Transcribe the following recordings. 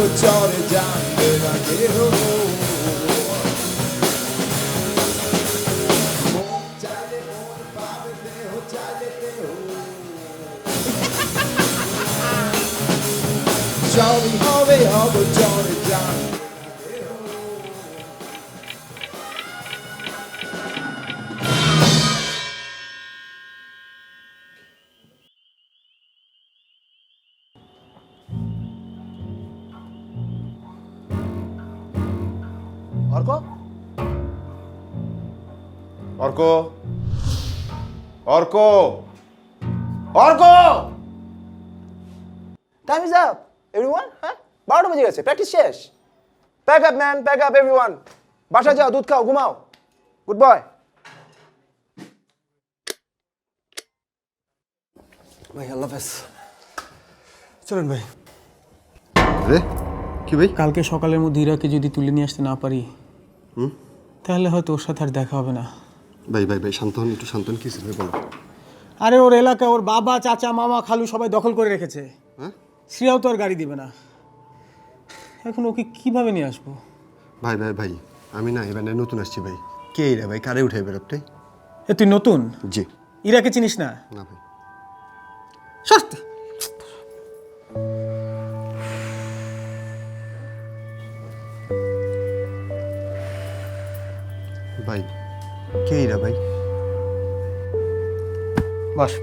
অগোচরে জানবে না কেহ মন চাইলে মন পাবে দেহ চাইলে দেহ সবই হবে অগোচরে জানবে না কেহ Aurko? Aurko? Aurko? Aurko? Time is up, everyone. Huh? 12টা বেজে গেছে, প্র্যাকটিস শেষ। Pack up man, pack up everyone. বাসা যাও, দুধ খাও, ঘুমাও। Good boy. ভাই আল্লাহ হাফেজ। চলুন ভাই। রে কি ভাই? কালকে সকালের মধ্যে ইরাকে যদি তুলে নিয়ে আসতে না পারি তাহলে হয়তো ওর সাথে আর দেখা হবে না। ভাই ভাই ভাই শান্ত হন, একটু শান্ত হন। কি ছিল বলো? আরে ওর এলাকা, ওর বাবা, চাচা, মামা, খালু সবাই দখল করে রেখেছে। হ্যাঁ শ্রেয়াও তো আর গাড়ি দিবে না। এখন ওকে কিভাবে নিয়ে আসবো? ভাই ভাই ভাই আমি না এবার নতুন আসছি ভাই। কে এরা ভাই? কারে উঠে বেরোতে? এ তুই নতুন? জি। ইরাকে চিনিস না? না ভাই। সস্তা। ভাই কে এরা ভাই? বস।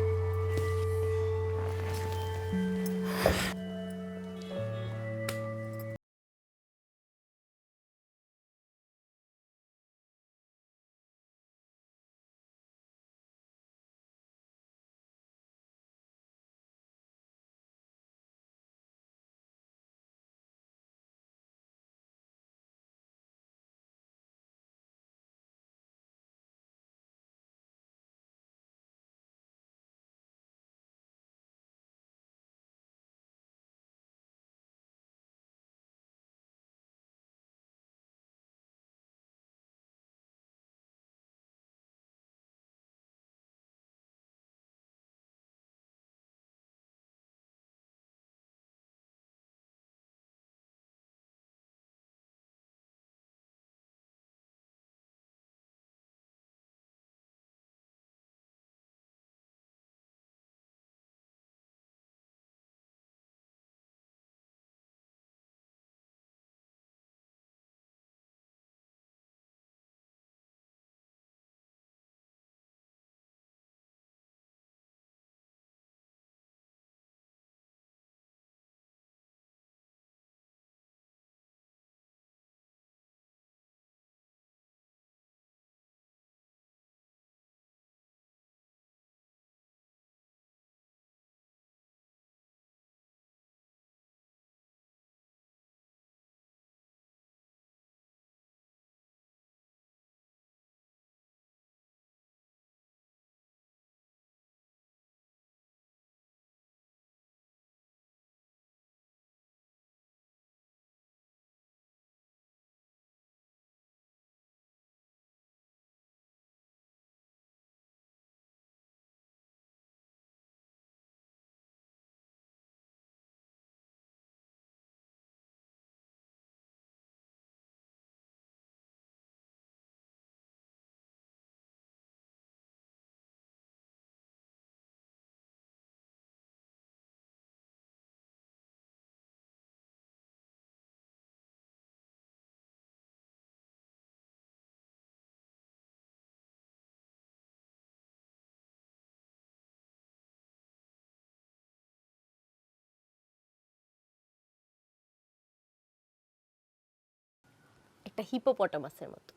একটা হিপোপটামাসের মতো।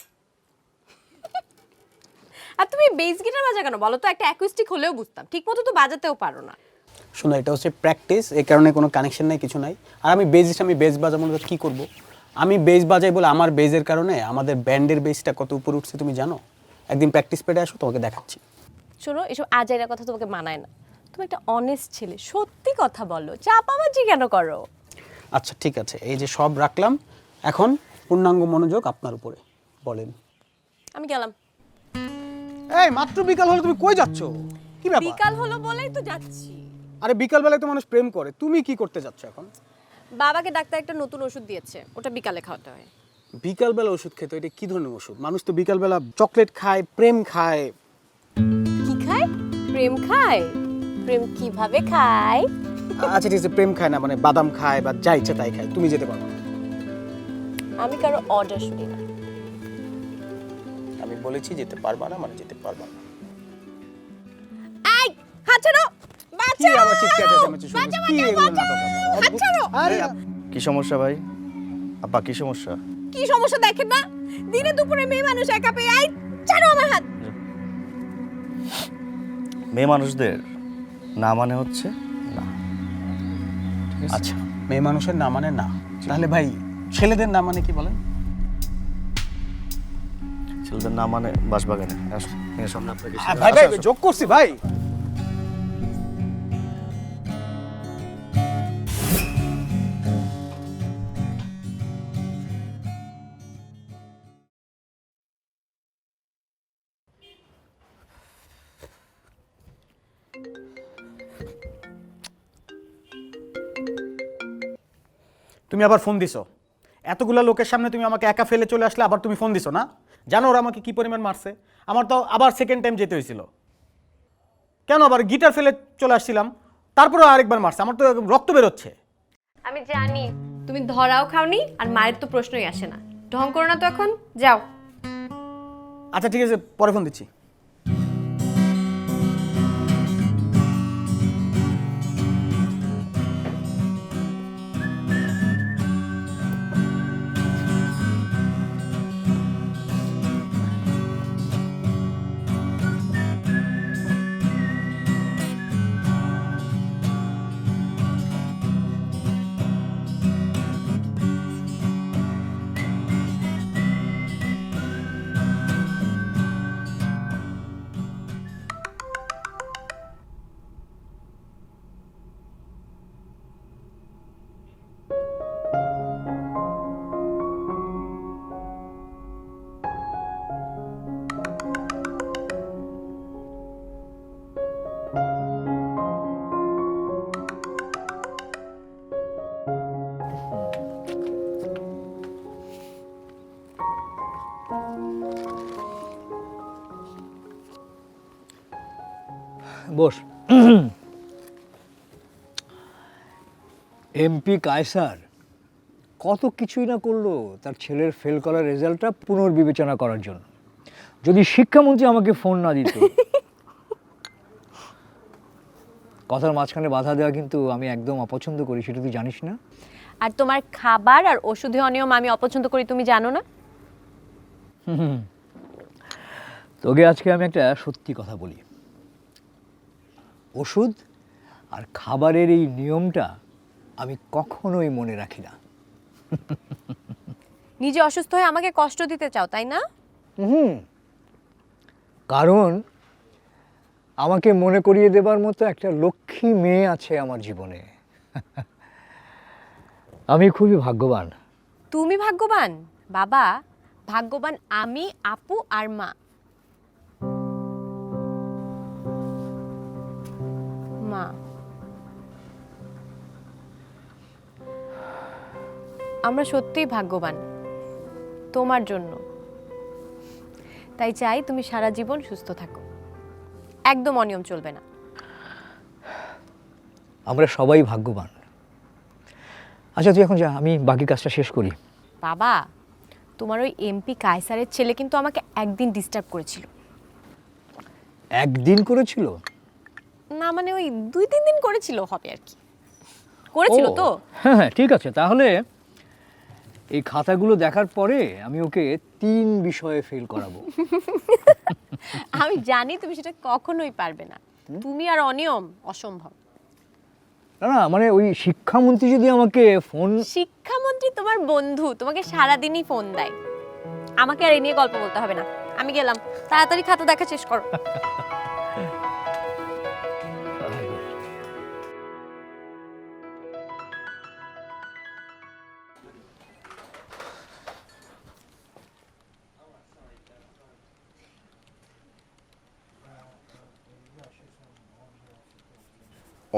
আর তুমি বেস গিটার বাজা কেন বলো তো? একটা অ্যাকুস্টিক হলেও বুঝতাম, ঠিকমতো তো বাজাতেও পারো না। শোনো, এটা হচ্ছে প্র্যাকটিস, এই কারণে কোনো কানেকশন নাই, কিছু নাই। আর আমি বেসিস, আমি বেস বাজাবো না, কি করব? আমি বেস বাজাই বলে আমার বেসের কারণে আমাদের ব্যান্ডের বেসটা কত উপরে উঠছে তুমি জানো? একদিন প্র্যাকটিস পেটে আসো, তোমাকে দেখাচ্ছি। শোনো, এসব আজাইরা কথা তোমাকে মানায় না। তুমি একটা অনেস্ট ছেলে, সত্যি কথা বলো, চাপাবাজি কেন করো? আচ্ছা ঠিক আছে, এই যে সব রাখলাম, এখন পূর্ণাঙ্গ মনোযোগ আপনার উপরে। বলেন। আমি গেলাম। এই মাত্র বিকাল হলো, তুমি কই যাচ্ছ? কি ব্যাপার? বিকাল হলো বলেই তো যাচ্ছি। আরে বিকাল বেলায় তো মানুষ প্রেম করে, তুমি কি করতে যাচ্ছ এখন? বাবাকে ডাক্তার একটা নতুন ওষুধ দিয়েছে, ওটা বিকালে খাওয়াতে হয়। বিকালবেলা ওষুধ খেতে এটা কি ধরনের ওষুধ? মানুষ তো বিকালবেলা চকলেট খায়, প্রেম খায়। কি খায়? প্রেম খায়? প্রেম কিভাবে খায়? আচ্ছা ঠিক আছে, প্রেম খায় না, মানে বাদাম খায় বা যা ইচ্ছা তাই খায়। তুমি যেতে পারো না। আমি কারো অর্ডার শুনি না। আমি বলেছি যেতে পারবা না, মানে যেতে পারবা না। এই হাত ছাড়ো, কি বাঁচাও! আবার চিৎকার চেঁচামেচি শুরু? বাঁচাও, কি বাঁচাও, এগুলো বাঁচাও! নাটক? হাত ছাড়ো! আরে কি সমস্যা ভাই? আপা কি সমস্যা? কি সমস্যা দেখেন না? দিনে দুপুরে মেয়ে মানুষ একা পেয়ে, এই ছাড়ো আমার হাত। মেয়ে মানুষদের না মানে হচ্ছে না। আচ্ছা, মেয়ে মানুষের না মানে না, তাহলে ভাই ছেলেদের না মানে কি বলেন? ছেলেদের না মানে বাঁশবাগানে। আসো, এর সামনে আপনাকে ভাই ভাই যোগ করছি ভাই। তুমি আবার ফোন দিছো? এতগুলা লোকের সামনে তুমি আমাকে একা ফেলে চলে আসলে, আবার তুমি ফোন দিছো না? জানো ওরা আমাকে কি পরিমাণ মারছে? আমার তো আবার সেকেন্ড টাইম যেতে হয়েছিল। কেন আবার গিটার ফেলে চলে আসছিলাম, তারপরে আরেকবার মারছে, আমার তো রক্ত বেরোচ্ছে। আমি জানি তুমি ধরাও খাওনি, আর মায়ের তো প্রশ্নই আসে না। ঢং করো না তো এখন, যাও। আচ্ছা ঠিক আছে, পরে ফোন দিচ্ছি। বস। এমপি কায়সার কত কিছুই না করলো তার ছেলের ফেল করার রেজাল্টটা পুনর্বিবেচনা করার জন্য। যদি শিক্ষামন্ত্রী আমাকে ফোন না দিত। কথার মাঝখানে বাধা দেওয়া কিন্তু আমি একদম অপছন্দ করি, সেটা তুই জানিস না? আর তোমার খাবার আর ওষুধে অনিয়ম আমি অপছন্দ করি, তুমি জানো না? তোকে আজকে আমি একটা সত্যি কথা বলি। ওষুধ আর খাবারের এই নিয়মটা আমি কখনোই মনে রাখি না। নিজে অসুস্থ হয়ে আমাকে কষ্ট দিতে চাও, তাই না? কারণ আমাকে মনে করিয়ে দেবার মতো একটা লক্ষ্মী মেয়ে আছে আমার জীবনে। আমি খুবই ভাগ্যবান। তুমি ভাগ্যবান বাবা, ভাগ্যবান আমি, আপু আর মা। মা, আমরা সত্যিই ভাগ্যবান তোমার জন্য। তাই চাই তুমি সারা জীবন সুস্থ থাকো, একদম অনিয়ম চলবে না। আমরা সবাই ভাগ্যবান। আচ্ছা তুই এখন যা, আমি বাকি কাজটা শেষ করি। বাবা, তোমার ওই এমপি কায়সারের ছেলে কিন্তু আমাকে একদিন ডিস্টার্ব করেছিল। একদিন করেছিল? না মানে ওই 2-3 দিন করেছিল হবে আর কি, করেছিল ও, তো। হ্যাঁ ঠিক আছে, তাহলে এই খাতাগুলো দেখার পরে আমি ওকে 3 বিষয়ে ফেল করাবো। আমি জানি তুমি সেটা কখনোই পারবে না, তুমি আর অনিয়ম অসম্ভব। না না, মানে ওই শিক্ষামন্ত্রী যদি আমাকে ফোন... শিক্ষামন্ত্রী তোমার বন্ধু, তোমাকে সারাদিনই ফোন দেয়। আমাকে আর এ নিয়ে গল্প বলতে হবে না, আমি গেলাম। তাড়াতাড়ি খাতা দেখা শেষ করো।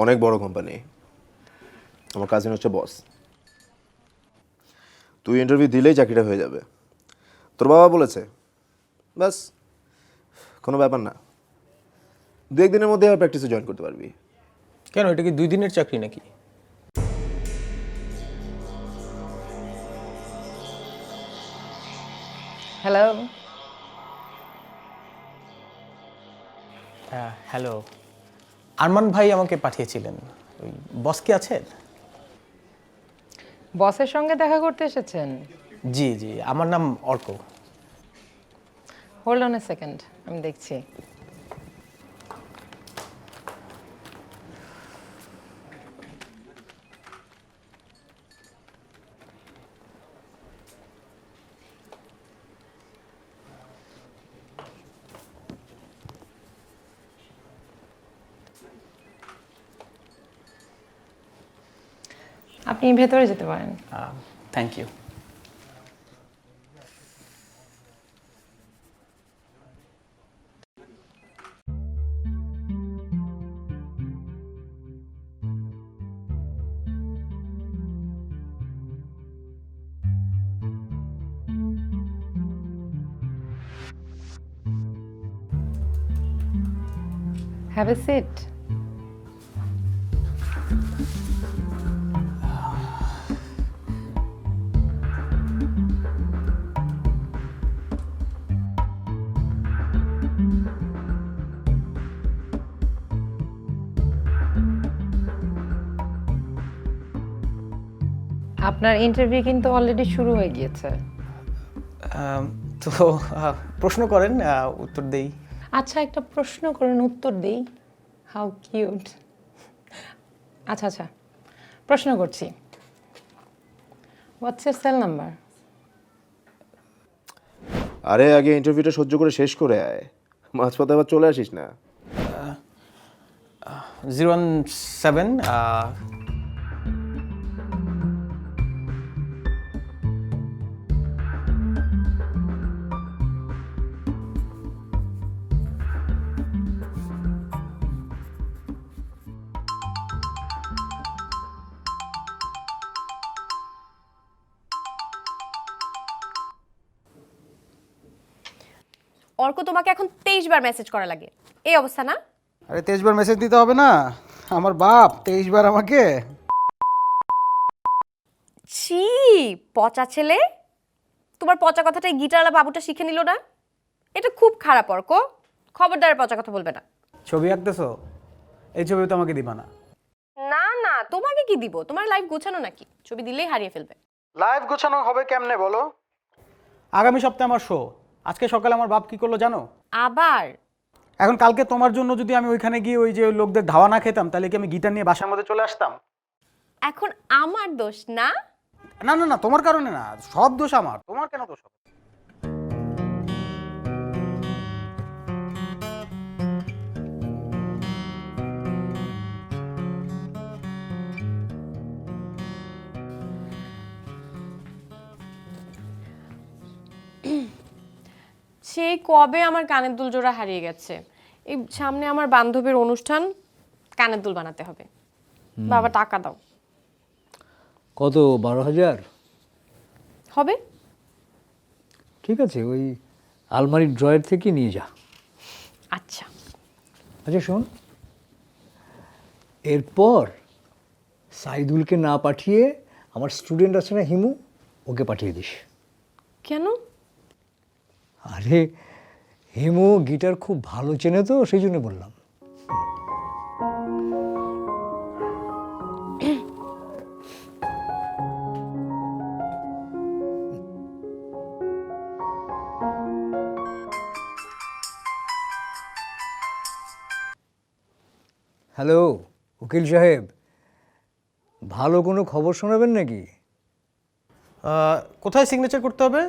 অনেক বড় কোম্পানি, আমার কাজিন হচ্ছে বস। তুই ইন্টারভিউ দিলেই চাকরিটা হয়ে যাবে। তোর বাবা বলেছে, ব্যাস, কোনো ব্যাপার না। 2-1 দিনের মধ্যে আবার প্র্যাকটিসে জয়েন করতে পারবি। কেন, এটা কি 2 দিনের চাকরি নাকি? হ্যালো, হ্যাঁ, হ্যালো। আরমান ভাই আমাকে পাঠিয়েছিলেন। ওই বস কি আছেন? বসের সঙ্গে দেখা করতে এসেছেন? জি জি, আমার নাম Arko. Hold on a second, আমি দেখছি। আপনি ভেতরে যেতে পারেন। Thank you. Have a seat. আপনার ইন্টারভিউ কিন্তু অলরেডি শুরু হয়ে গিয়েছে। তো প্রশ্ন করেন, উত্তর দেই। আচ্ছা, একটা প্রশ্ন করেন, উত্তর দেই। How cute. আচ্ছা আচ্ছা, প্রশ্ন করছি, হোয়াটস ইউর সেল নাম্বার? আরে আগে ইন্টারভিউটা সহ্য করে শেষ করে আয়, মাঝপথে আবার চলে আসিস না। 017 অর্ক, তোমাকে এখন 23 বার মেসেজ করা লাগে, এই অবস্থা না? আরে 23 বার মেসেজ দিতে হবে না, আমার বাপ 23 বার আমাকে। ছি, পচা ছেলে। তোমার পচা কথাটাই গিটারওয়ালা বাবুটা শিখে নিল না? এটা খুব খারাপ অর্ক, খবরদার পচা কথা বলবে না। ছবি আঁকতেছো? এই ছবি তো আমাকে দিবা না। না না, তোমাকে কি দিব? তোমার লাইফ গোছানো নাকি? ছবি দিলেই হারিয়ে ফেলবে। লাইভ গোছানো হবে কেমনে বলো? আগামী সপ্তাহে আমার শো। আজকে সকালে আমার বাপ কি করলো জানো? আবার? এখন কালকে তোমার জন্য যদি আমি ওইখানে গিয়ে ওই যে লোকদের ধাওয়া না খেতাম, তাহলে কি আমি গিটার নিয়ে বাসার মধ্যে চলে আসতাম? এখন আমার দোষ না? না না না, তোমার কারণে না, সব দোষ আমার। তোমার কেন দোষ হবে? সেই কবে আমার কানের দুল জোড়া হারিয়ে গেছে। এই সামনে আমার বান্ধবীর অনুষ্ঠান, কানের দুল বানাতে হবে। বাবা টাকা দাও। কত? 12,000? হবে? ঠিক আছে, ওই আলমারির ড্রয়ার থেকে নিয়ে যা। আচ্ছা। আচ্ছা শোন, এরপর সাইদুলকে না পাঠিয়ে আমার স্টুডেন্ট আছে না হিমু, ওকে পাঠিয়ে দিস। কেন? আরে হিমু গিটার খুব ভালো চেনে তো, সেই জন্য বললাম। হ্যালো উকিল সাহেব, ভালো কোনো খবর শোনাবেন নাকি? কোথায় সিগনেচার করতে হবে?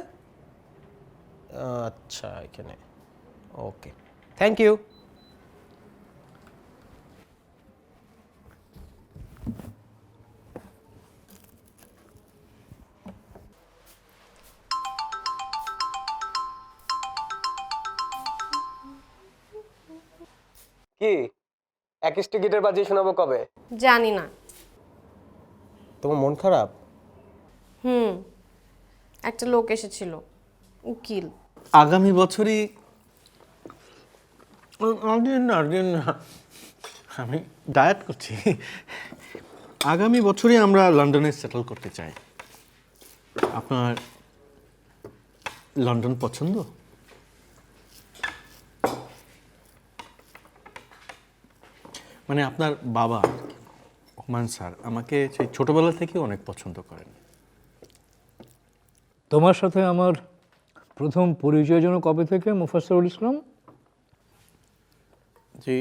আচ্ছা, এখানে। ওকে, থ্যাংক ইউ। কি একিস্টি গিটার বাজিয়ে শোনাবো কবে? জানি না। তোমার মন খারাপ? একটা লোক এসেছিল, উকিল। আগামী বছরই না, আমি ডায়েট করছি। আগামী বছরই আমরা লন্ডনে সেটেল করতে চাই। আপনার লন্ডন পছন্দ? মানে আপনার বাবা ওমান স্যার আমাকে সেই ছোটবেলা থেকে অনেক পছন্দ করেন। তোমার সাথে আমার প্রথম পরিচয় যেন কবে থেকে মুফাসসিরুল ইসলাম? জি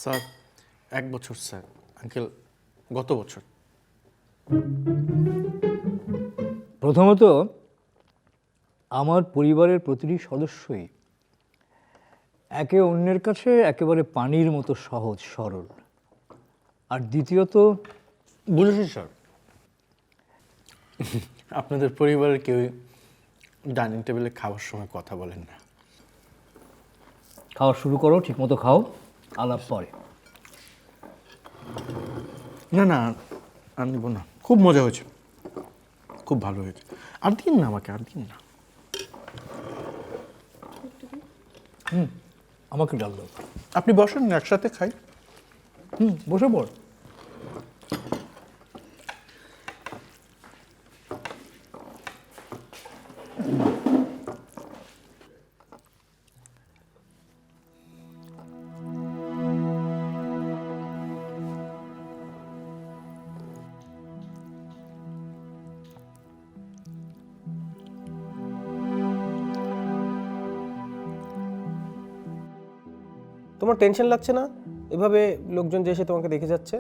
স্যার, 1 বছর স্যার, আঙ্কেল গত বছর। প্রথমত আমার পরিবারের প্রতিটি সদস্যই একে অন্যের কাছে একেবারে পানির মতো সহজ সরল। আর দ্বিতীয়ত বুঝেছি স্যার, আপনাদের পরিবারের কেউ ডাইনিং টেবিলে খাওয়ার সময় কথা বলেন না। খাওয়া শুরু করো, ঠিকমতো খাও, আলাপ পরে। না না, আর নিব না, খুব মজা হয়েছে, খুব ভালো হয়েছে। আর দিন না আমাকে, আর দিন না। আমাকে ডাল দাও। আপনি বসেন, একসাথে খাই। বসে পড়। তোমার টেনশন লাগছে না এভাবে লোকজন যে এসে তোমাকে দেখে যাচ্ছে?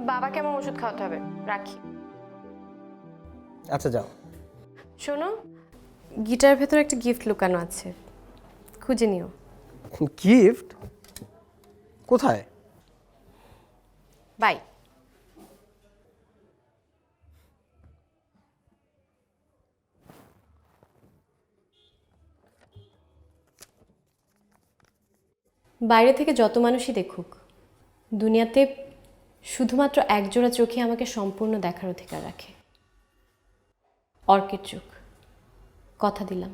বাবাকে আমার ওষুধ খাওয়াতে হবে, রাখি। আচ্ছা যাও। শোনো, গিটারের ভেতরে একটা গিফট লুকানো আছে, খুঁজে নিও। গিফট? কোথায়? বাই। বাইরে থেকে যত মানুষই দেখুক, দুনিয়াতে শুধুমাত্র একজোড়া চোখে আমাকে সম্পূর্ণ দেখার অধিকার রাখে। অর্কের চোখ, কথা দিলাম।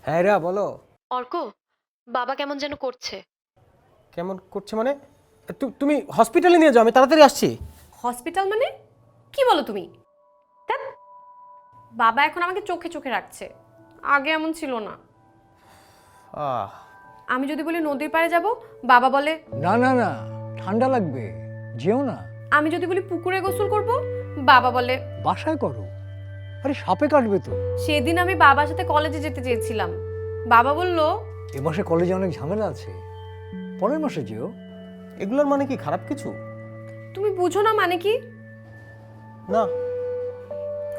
হ্যাঁ এরা বলো। অর্ক, বাবা কেমন যেন করছে। কেমন করছে মানে? তুমি হসপিটালে নিয়ে যাও, আমি তাড়াতাড়ি আসছি। হসপিটাল মানে? কি বলো তুমি? ধ্যাৎ, বাবা এখন আমাকে চোখে চোখে রাখছে, আগে এমন ছিল না। আমি যদি বলি নদীর পাড়ে যাব, বাবা বলে না না না, ঠান্ডা লাগবে, যেও না। আমি যদি বলি পুকুরে গোসল করব, বাবা বলে বাসায় করো, আরে সাপে কাটবে তো। সেদিন আমি বাবার সাথে কলেজে যেতে চেয়েছিলাম, বাবা বলল এ মাসে কলেজে অনেক ঝামেলা আছে, পরের মাসে যেও। এগুলোর মানে কি খারাপ কিছু? তুমি বুঝো না মানে কি? না।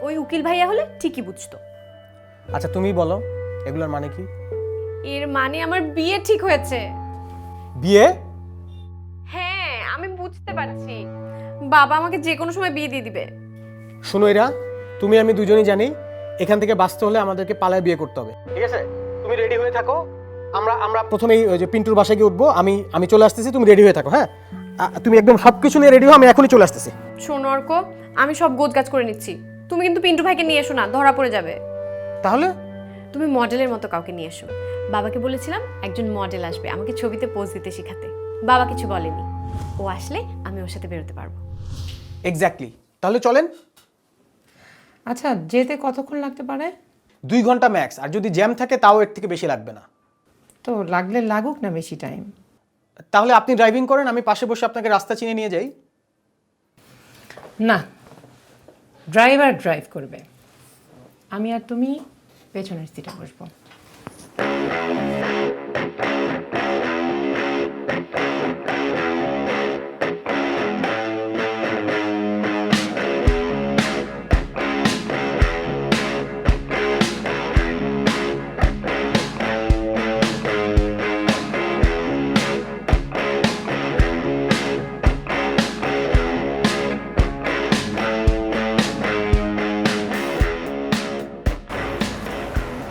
ওই উকিল ভাইয়া হলে ঠিকই বুঝতো। আচ্ছা তুমি বলো এগুলোর মানে কি? এর মানে আমার বিয়ে ঠিক হয়েছে। বিয়ে? হ্যাঁ, আমি বুঝতে পারছি, বাবা আমাকে যে কোনো সময় বিয়ে দিয়ে দিবে। শোনো এরা, তুমি আমি দুজনেই জানি এখান থেকে বাঁচতে হলে আমাদেরকে পালায় বিয়ে করতে হবে, ঠিক আছে? তুমি রেডি হয়ে থাকো, আমরা প্রথমেই ওই যে পিন্টুর বাসায় গিয়ে উঠবো। আমি চলে আসতেছি, তুমি রেডি হয়ে থাকো। হ্যাঁ, তুমি একদম সব কিছু নিয়ে রেডি হও, আমি এখনই চলে আসতেছি। শোনো অর্ক, আমি সব গোছগাছ করে নিচ্ছি, তুমি কিন্তু পিন্টু ভাইকে নিয়ে এসো না, ধরা পড়ে যাবে। তাহলে তুমি মডেলের মতো কাউকে নিয়ে এসো। বাবাকে বলেছিলাম একজন মডেল আসবে আমাকে ছবিতে পোজ দিতে শেখাতে, বাবা কিছু বলেনি। ও আসলে আমি ওর সাথে বেরোতে পারবো। এক্স্যাক্টলি, তাহলে চলেন। আচ্ছা, যেতে কতক্ষণ লাগতে পারে? 2 ঘন্টা ম্যাক্স, আর যদি জ্যাম থাকে তাও এর থেকে বেশি লাগবে না। তো লাগলে লাগুক না বেশি টাইম। তাহলে আপনি ড্রাইভিং করেন, আমি পাশে বসে আপনাকে রাস্তা চিনে নিয়ে যাই। না, ড্রাইভার ড্রাইভ করবে, আমি আর তুমি পেছনের সিটে বসবো।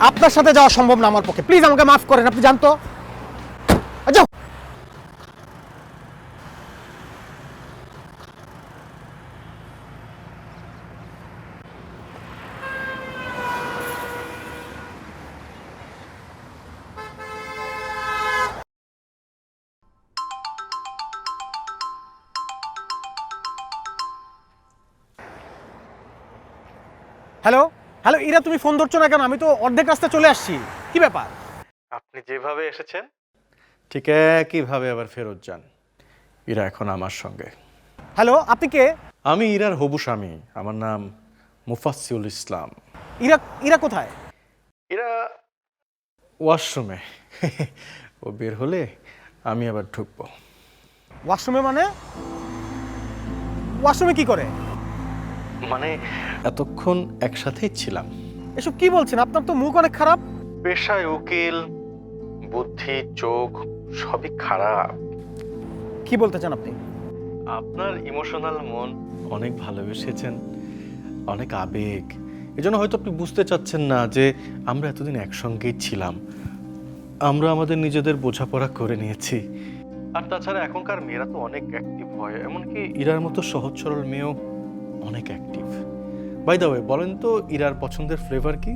আপনার সাথে যাওয়া সম্ভব না আমার পক্ষে, প্লিজ আমাকে মাফ করেন, আপনি জানতো। যাও। হ্যালো হ্যালো ইরা, তুমি ফোন ধরছো না কেন? আমি তো অর্ধেক রাস্তা চলে আসছি, কি ব্যাপার? আপনি যেভাবে এসেছেন ঠিক একইভাবে আবার ফেরত যান। ইরা এখন আমার সঙ্গে। হ্যালো, আপনি কে? আমি ইরার হবু স্বামী, আমার নাম মুফাসসিউল ইসলাম। ইরা ইরা কোথায়? ইরা ওয়াশরুমে। ও বের হলে আমি আবার ঢুকবো। ওয়াশরুমে মানে? ওয়াশরুমে কি করে? মানে এতক্ষণ একসাথেই ছিলাম। এসব কি বলছেন? আপনার তো মুখ অনেক খারাপ। পেশায় উকিল, বুদ্ধি চোখ সবই খারাপ। কি বলতে চান আপনি? আপনার ইমোশনাল মন অনেক ভালোবেসেছেন, অনেক আবেগ, এজন্য হয়তো আপনি বুঝতে চাচ্ছেন না যে আমরা এতদিন একসঙ্গেই ছিলাম, আমরা আমাদের নিজেদের বোঝাপড়া করে নিয়েছি। আর তাছাড়া এখনকার মেয়েরা তো অনেক অ্যাক্টিভ হয়, এমনকি ইরার মতো সহজ সরল মেয়েও অনেক অ্যাক্টিভ। বাই দ্য ওয়ে, বলেন তো ইরার পছন্দের ফ্লেভার কি?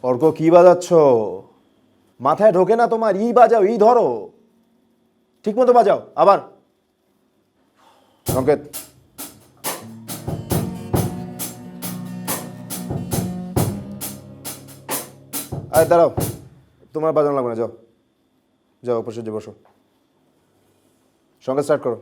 অর্ক, কি বাজাচ্ছ? মাথায় ঢোকে না তোমার? ই বাজাও, ই ধরো, ঠিক মতো বাজাও। আবার সংকেত। আরে দাঁড়াও, তোমার বাজানো লাগবে না, যাও যাও, বসে বসো। সংকেত স্টার্ট করো।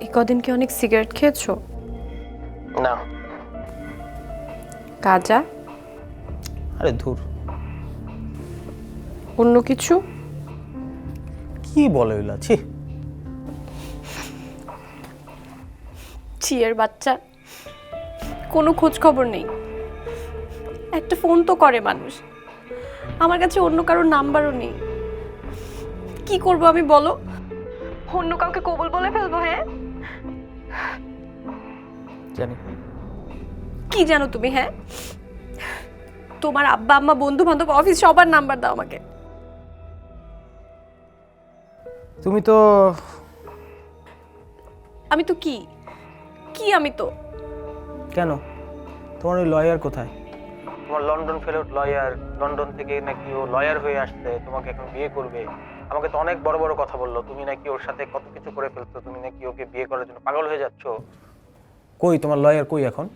এই কদিন কি অনেক সিগারেট খেয়েছো? না। গাঁজা? আরে ধুর, অন্য কিছু? কি বলে ওইলা, ছি। চিয়ের বাচ্চা, কোনো খোঁজ খবর নেই। একটা ফোন তো করে মানুষ, আমার কাছে অন্য কারোর নাম্বারও নেই। কি করব আমি বলো? অন্য কাউকে কবুল বলে ফেলবো? হ্যাঁ জানি। কি জানো তুমি? হ্যাঁ, তোমার আব্বা আম্মা বন্ধু বান্ধব অফিস সবার নাম্বার দাও আমাকে। তুমি তো আমি তো কি কি আমি তো কেন, তোমার ওই লয়ার কোথায়? তোমার লন্ডন ফেরত লয়ার, লন্ডন থেকে নাকি ও লয়ার হয়ে আসছে, তোমাকে এখন বিয়ে করবে। আমাকে তো অনেক বড় বড় কথা বললো, তুমি নাকি ওর সাথে কত কিছু করে ফেলছো, তুমি নাকি ওকে বিয়ে করার জন্য পাগল হয়ে যাচ্ছ। কই তোমার লয়ার কই এখন?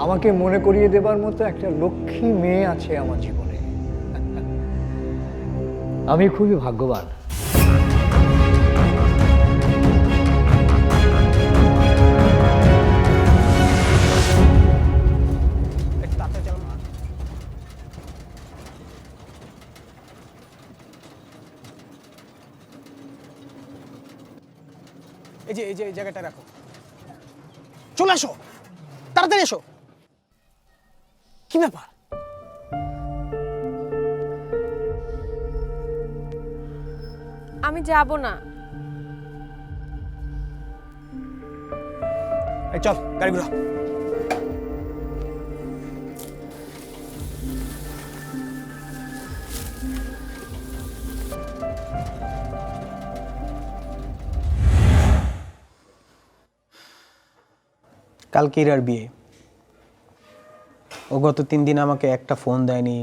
আমাকে মনে করিয়ে দেবার মতো একটা লক্ষ্মী মেয়ে আছে আমার জীবনে। আমি খুবই ভাগ্যবান। এই যে এই জায়গাটা রাখো, চলে আসো, তাড়াতাড়ি এসো। কি ব্যাপার? আমি যাব না। এই চল গাড়ি ঘুরা। কালকে ইরার বিয়ে। ও গত 3 দিন আমাকে একটা ফোন দেয়নি,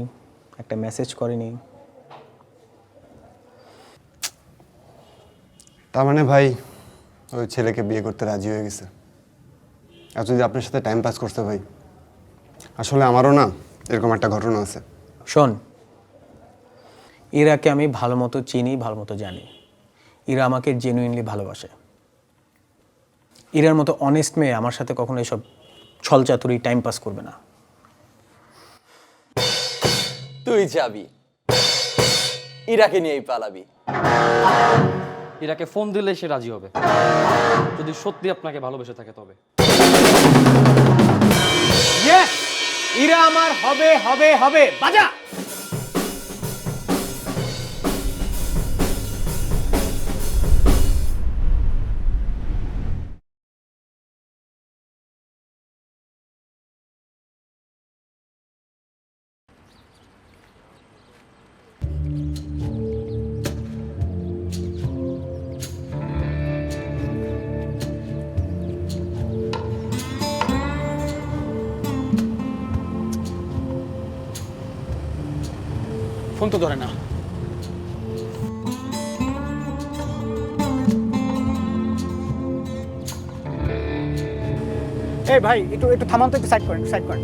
একটা মেসেজ করেনি। তার মানে ভাই ওই ছেলেকে বিয়ে করতে রাজি হয়ে গেছে। আর যদি আপনার সাথে টাইম পাস করতে ভাই, আসলে আমারও না এরকম একটা ঘটনা আছে। শোন, ইরাকে আমি ভালো মতো চিনি, ভালো মতো জানি। ইরা আমাকে জেনুইনলি ভালোবাসে। ইরার মতো অনেস্ট মেয়ে আমার সাথে কখনো এসব ছলচাতুরি টাইম পাস করবে না। তুই যাবি, ইরাকে নিয়েই পালাবি। ইরাকে ফোন দিলে সে রাজি হবে, যদি সত্যি আপনাকে ভালোবেসে থাকে তবে। ইয়েস, ইরা আমার হবে হবে হবে। বাজা। ফোন তো ধরে না। এই ভাই একটু একটু থামান তো, একটু সাইড করেন, সাইড করেন।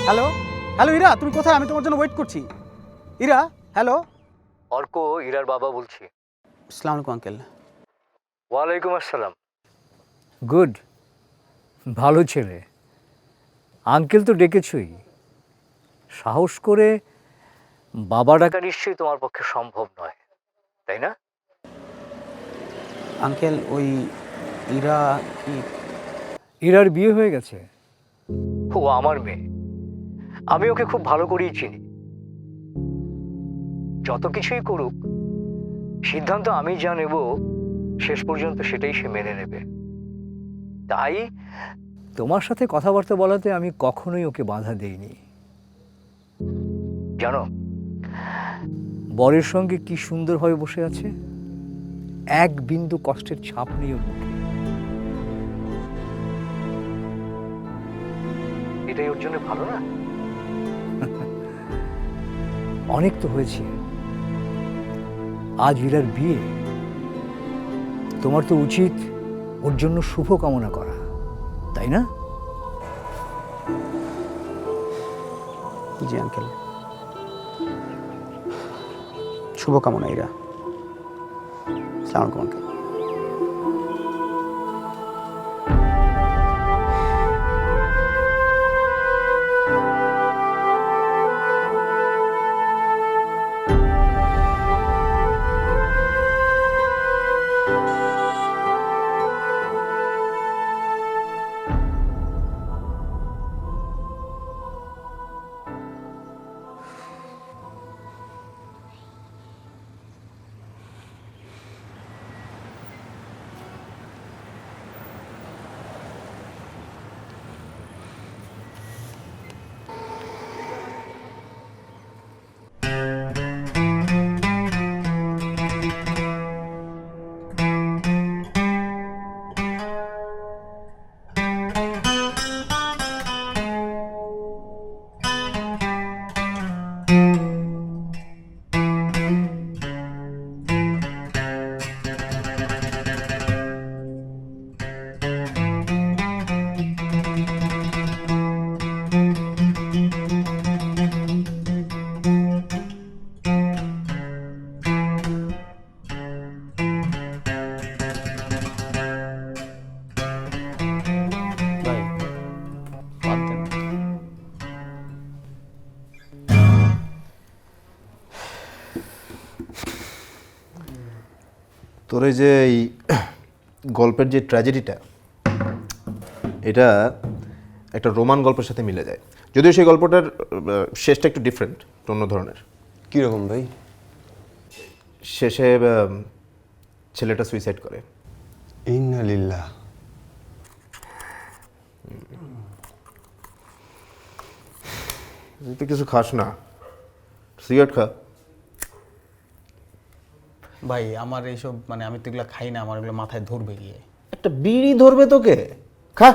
হ্যালো হ্যালো ইরা, তুমি কোথায়? আমি তোমার জন্য ওয়েট করছি। ইরা, হ্যালো। অর্ক, ইরার বাবা বলছি। আসসালামু আলাইকুম আঙ্কেল। ওয়ালাইকুম আসসালাম। গুড, ভালো ছেলে। আঙ্কেল তো ডেকেছই, সাহস করে বাবা ডাকা নিশ্চয়ই তোমার পক্ষে সম্ভব নয়, তাই না? আঙ্কেল, ওই ইরা কি? ইরার বিয়ে হয়ে গেছে। ও আমার মেয়ে, আমি ওকে খুব ভালো করেই চিনি। যত কিছুই করুক, সিদ্ধান্ত আমি যা নেব শেষ পর্যন্ত সেটাই সে মেনে নেবে। তাই তোমার সাথে কথাবার্তা বলাতে আমি কখনোই ওকে বাধা দেইনি। জানো বরের সঙ্গে কি সুন্দরভাবে বসে আছে, এক বিন্দু কষ্টের ছাপ নেই ওর মুখে। এটাই ওর জন্য ভালো না? অনেক তো হয়েছে, আজ ইরার বিয়ে, তোমার তো উচিত ওর জন্য শুভ কামনা করা, তাই না? জি আঙ্কেল, শুভকামনা ইরা। আসসালামু আলাইকুম আঙ্কেল। তোর এই যে এই গল্পের যে ট্র্যাজেডিটা, এটা একটা রোমান গল্পের সাথে মিলে যায়, যদিও সেই গল্পটার শেষটা একটু ডিফারেন্ট, অন্য ধরনের। কীরকম ভাই? শেষে ছেলেটা সুইসাইড করে। ইন্না লিল্লাহ। তুই কিছু খাস না, সিগারেট খা। ভাই আমার এইসব মানে আমি তো এগুলো খাই না, আমার এগুলো মাথায় ধরবে গিয়ে। একটা বিড়ি ধরবে তোকে, খা।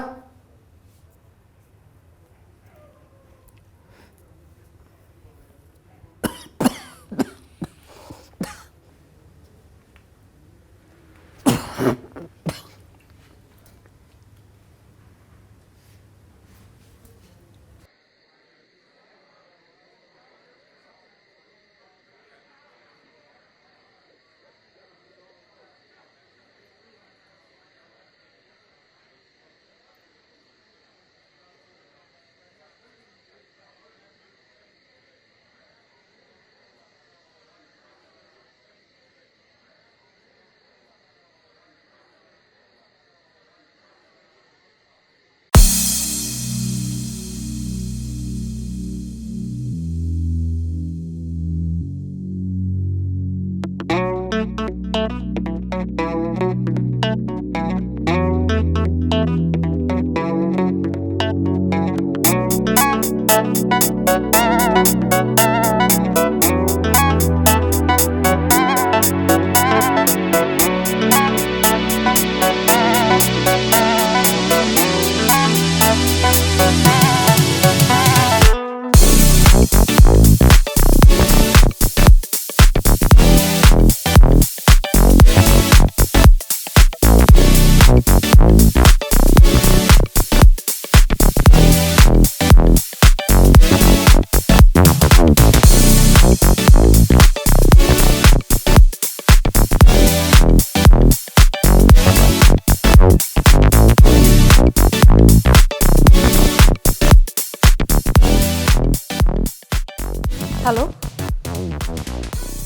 হ্যালো,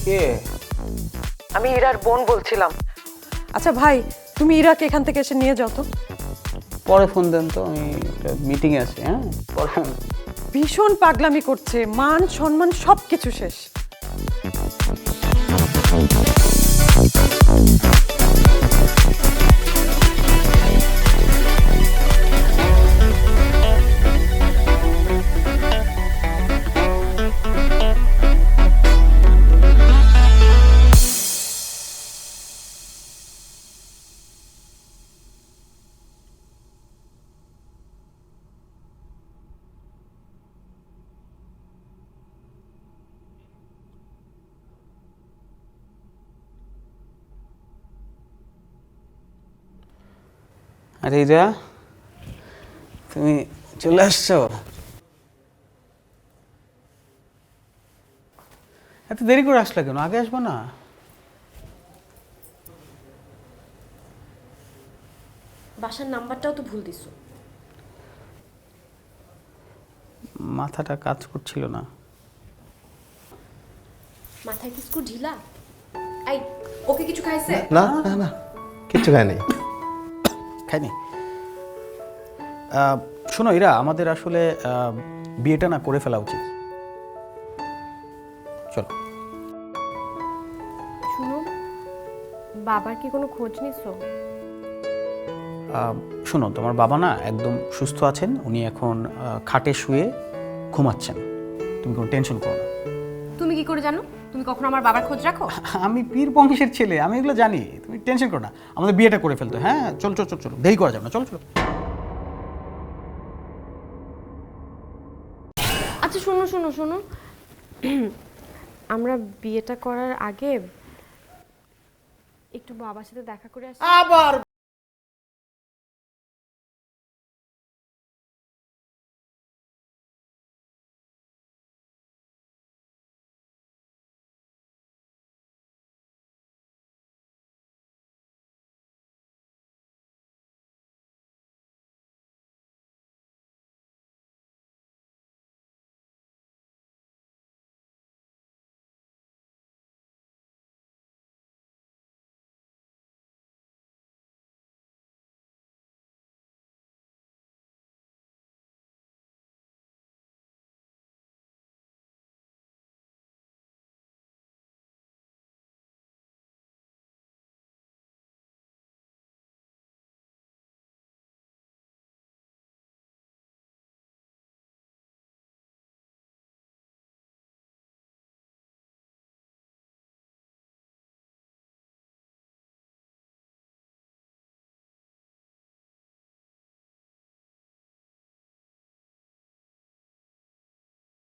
কে? আমি ইরার বোন বলছিলাম। আচ্ছা ভাই, তুমি ইরাকে এখান থেকে এসে নিয়ে যাও তো। পরে ফোন দেন তো, আমি একটা মিটিংয়ে আছি। হ্যাঁ, পরে ফোন। ভীষণ পাগলামি করছে, মান সম্মান সব কিছু শেষ। আরে ইরা, তুমি চলে আসছো? এত দেরি করে আসলে কেন? আগে আসবো না? বাসার নাম্বারটাও তো ভুল দিছো। মাথাটা কাজ করছিল না। মাথায় কি স্ক্রু ঢিলা? এই, ওকে কিছু খাইছে? না না না, কিচ্ছু খায় নাই। খাইনি। শোনো ইরা, আমাদের আসলে বিয়েটা না করে ফেলা উচিত। চলো। শুনো, বাবার কি কোনো খোঁজ নিছো? শোনো, তোমার বাবা না একদম সুস্থ আছেন, উনি এখন খাটে শুয়ে ঘুমাচ্ছেন, তুমি কোনো টেনশন করো না। তুমি কি করে জানো? তুমি কখনো আমার বাবার খোঁজ রাখো? আমি পীর বংশের ছেলে, আমি এগুলো জানি, তুমি টেনশন করো না। আমাদের বিয়েটা করে ফেলতো। হ্যাঁ, চলো চলো চলো চলো, দেরি করা যাবে না, চলো চলো। আচ্ছা শোনো শোনো শোনো, আমরা বিয়েটা করার আগে একটু বাবার সাথে দেখা করে আসি। আবার